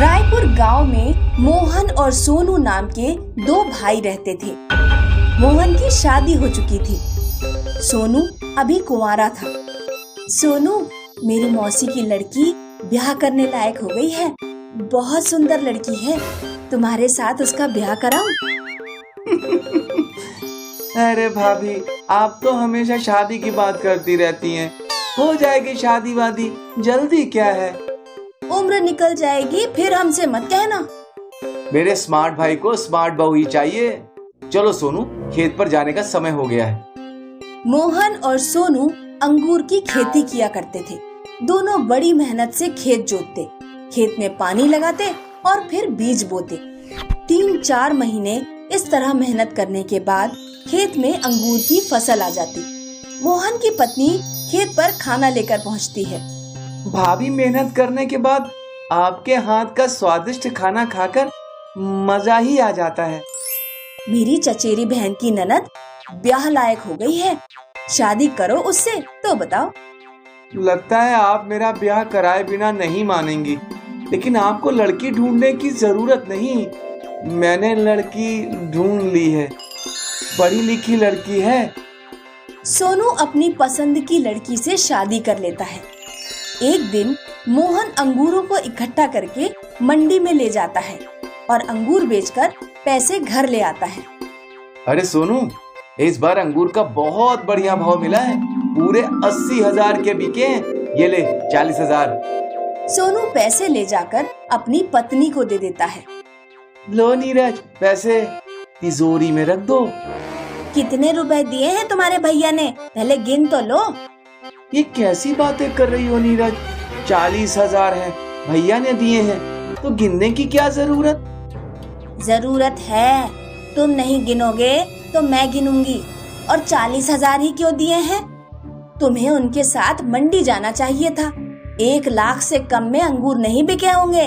रायपुर गांव में मोहन और सोनू नाम के दो भाई रहते थे। मोहन की शादी हो चुकी थी, सोनू अभी कुंवारा था। सोनू, मेरी मौसी की लड़की ब्याह करने लायक हो गई है, बहुत सुंदर लड़की है, तुम्हारे साथ उसका ब्याह कराऊं? अरे भाभी, आप तो हमेशा शादी की बात करती रहती हैं। हो जाएगी शादी वादी, जल्दी क्या है। उम्र निकल जाएगी, फिर हमसे मत कहना। मेरे स्मार्ट भाई को स्मार्ट बहू ही चाहिए। चलो सोनू, खेत पर जाने का समय हो गया है। मोहन और सोनू अंगूर की खेती किया करते थे। दोनों बड़ी मेहनत से खेत जोतते, खेत में पानी लगाते और फिर बीज बोते। 3-4 महीने इस तरह मेहनत करने के बाद खेत में अंगूर की फसल आ जाती। मोहन की पत्नी खेत पर खाना लेकर पहुंचती है। भाभी, मेहनत करने के बाद आपके हाथ का स्वादिष्ट खाना खाकर मजा ही आ जाता है। मेरी चचेरी बहन की ननद ब्याह लायक हो गई है, शादी करो उससे तो बताओ। लगता है आप मेरा ब्याह कराए बिना नहीं मानेंगी, लेकिन आपको लड़की ढूंढने की जरूरत नहीं। मैंने लड़की ढूंढ ली है, पढ़ी लिखी लड़की है। सोनू अपनी पसंद की लड़की से शादी कर लेता है। एक दिन मोहन अंगूरों को इकट्ठा करके मंडी में ले जाता है और अंगूर बेचकर पैसे घर ले आता है। अरे सोनू, इस बार अंगूर का बहुत बढ़िया भाव मिला है, पूरे 80,000 के बिके हैं। ये ले 40,000। सोनू पैसे ले जाकर अपनी पत्नी को दे देता है। लो नीरज, पैसे तिजोरी में रख दो। कितने रुपए दिए हैं तुम्हारे भैया ने, पहले गिन तो लो। ये कैसी बातें कर रही हो नीरज, 40,000 है, भैया ने दिए हैं तो गिनने की क्या जरूरत? जरूरत है, तुम नहीं गिनोगे तो मैं गिनूंगी। और 40,000 ही क्यों दिए हैं? तुम्हें उनके साथ मंडी जाना चाहिए था। 1 लाख से कम में अंगूर नहीं बिके होंगे।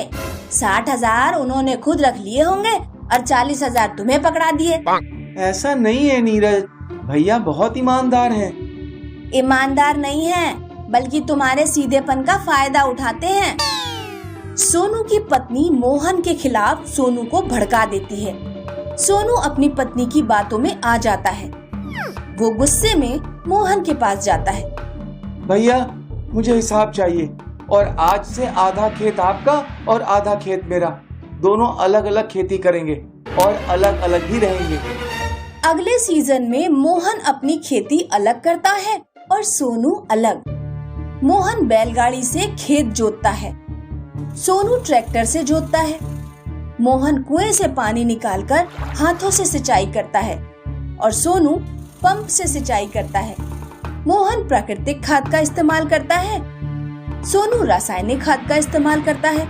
60,000 उन्होंने खुद रख लिए होंगे और 40,000 तुम्हें पकड़ा दिए। ऐसा नहीं है नीरज, भैया बहुत ईमानदार हैं। ईमानदार नहीं है, बल्कि तुम्हारे सीधेपन का फायदा उठाते हैं। सोनू की पत्नी मोहन के खिलाफ सोनू को भड़का देती है। सोनू अपनी पत्नी की बातों में आ जाता है। वो गुस्से में मोहन के पास जाता है। भैया, मुझे हिसाब चाहिए और आज से आधा खेत आपका और आधा खेत मेरा। दोनों अलग अलग खेती करेंगे और अलग अलग ही रहेंगे। अगले सीजन में मोहन अपनी खेती अलग करता है और सोनू अलग। मोहन बैलगाड़ी से खेत जोतता है, सोनू ट्रैक्टर से जोतता है। मोहन कुएं से पानी निकालकर हाथों से सिंचाई करता है और सोनू पंप से सिंचाई करता है। मोहन प्राकृतिक खाद का इस्तेमाल करता है, सोनू रासायनिक खाद का इस्तेमाल करता है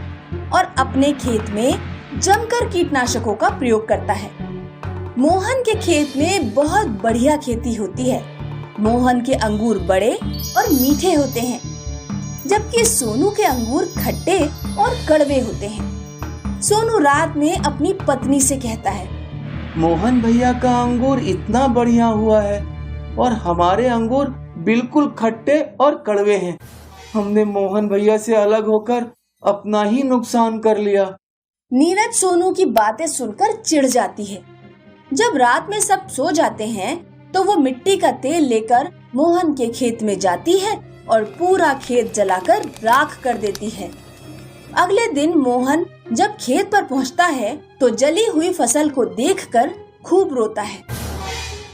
और अपने खेत में जमकर कीटनाशकों का प्रयोग करता है। मोहन के खेत में बहुत बढ़िया खेती होती है। मोहन के अंगूर बड़े और मीठे होते हैं, जबकि सोनू के अंगूर खट्टे और कड़वे होते हैं। सोनू रात में अपनी पत्नी से कहता है, मोहन भैया का अंगूर इतना बढ़िया हुआ है और हमारे अंगूर बिल्कुल खट्टे और कड़वे हैं। हमने मोहन भैया से अलग होकर अपना ही नुकसान कर लिया। नीरज सोनू की बातें सुनकर चिढ़ जाती है। जब रात में सब सो जाते हैं तो वो मिट्टी का तेल लेकर मोहन के खेत में जाती है और पूरा खेत जलाकर राख कर देती है। अगले दिन मोहन जब खेत पर पहुंचता है तो जली हुई फसल को देखकर खूब रोता है।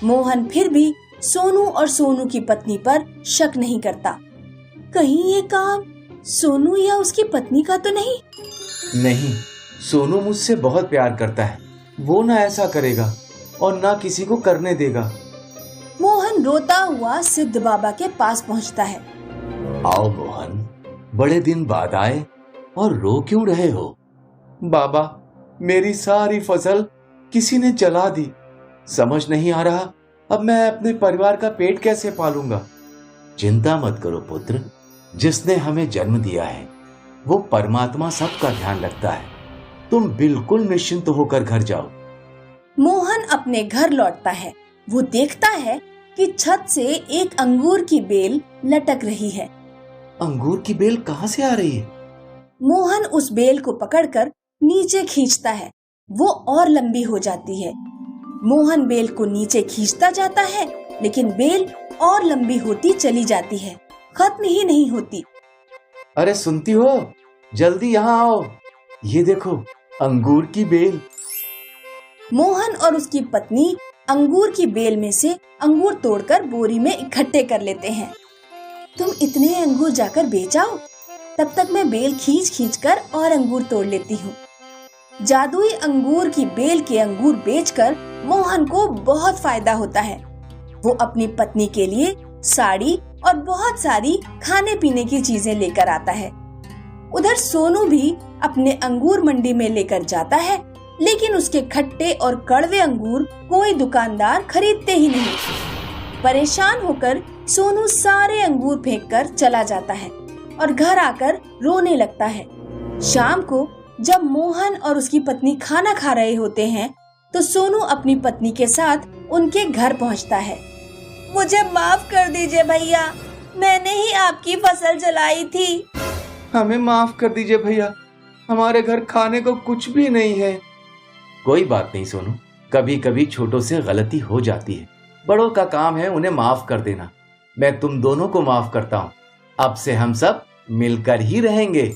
मोहन फिर भी सोनू और सोनू की पत्नी पर शक नहीं करता। कहीं ये काम सोनू या उसकी पत्नी का तो नहीं? नहीं, सोनू मुझसे बहुत प्यार करता है, वो ना ऐसा करेगा और ना किसी को करने देगा। मोहन रोता हुआ सिद्ध बाबा के पास पहुंचता है। आओ मोहन, बड़े दिन बाद आए और रो क्यों रहे हो? बाबा, मेरी सारी फसल किसी ने जला दी। समझ नहीं आ रहा अब मैं अपने परिवार का पेट कैसे पालूंगा। चिंता मत करो पुत्र, जिसने हमें जन्म दिया है वो परमात्मा सबका ध्यान रखता है। तुम बिल्कुल निश्चिंत होकर घर जाओ। मोहन अपने घर लौटता है। वो देखता है कि छत से एक अंगूर की बेल लटक रही है। अंगूर की बेल कहाँ से आ रही है? मोहन उस बेल को पकड़कर नीचे खींचता है, वो और लंबी हो जाती है। मोहन बेल को नीचे खींचता जाता है, लेकिन बेल और लंबी होती चली जाती है, खत्म ही नहीं होती। अरे सुनती हो, जल्दी यहाँ आओ, ये देखो अंगूर की बेल। मोहन और उसकी पत्नी अंगूर की बेल में से अंगूर तोड़कर बोरी में इकट्ठे कर लेते हैं। तुम इतने अंगूर जाकर बेच आओ, तब तक मैं बेल खींच खींच कर और अंगूर तोड़ लेती हूँ। जादुई अंगूर की बेल के अंगूर बेचकर मोहन को बहुत फायदा होता है। वो अपनी पत्नी के लिए साड़ी और बहुत सारी खाने पीने की चीजें लेकर आता है। उधर सोनू भी अपने अंगूर मंडी में लेकर जाता है, लेकिन उसके खट्टे और कड़वे अंगूर कोई दुकानदार खरीदते ही नहीं। परेशान होकर सोनू सारे अंगूर फेंककर चला जाता है और घर आकर रोने लगता है। शाम को जब मोहन और उसकी पत्नी खाना खा रहे होते हैं, तो सोनू अपनी पत्नी के साथ उनके घर पहुंचता है। मुझे माफ कर दीजिए भैया, मैंने ही आपकी फसल जलाई थी। हमें माफ कर दीजिए भैया, हमारे घर खाने को कुछ भी नहीं है। कोई बात नहीं सोनू, कभी कभी छोटों से गलती हो जाती है, बड़ों का काम है उन्हें माफ कर देना। मैं तुम दोनों को माफ करता हूँ, अब से हम सब मिलकर ही रहेंगे।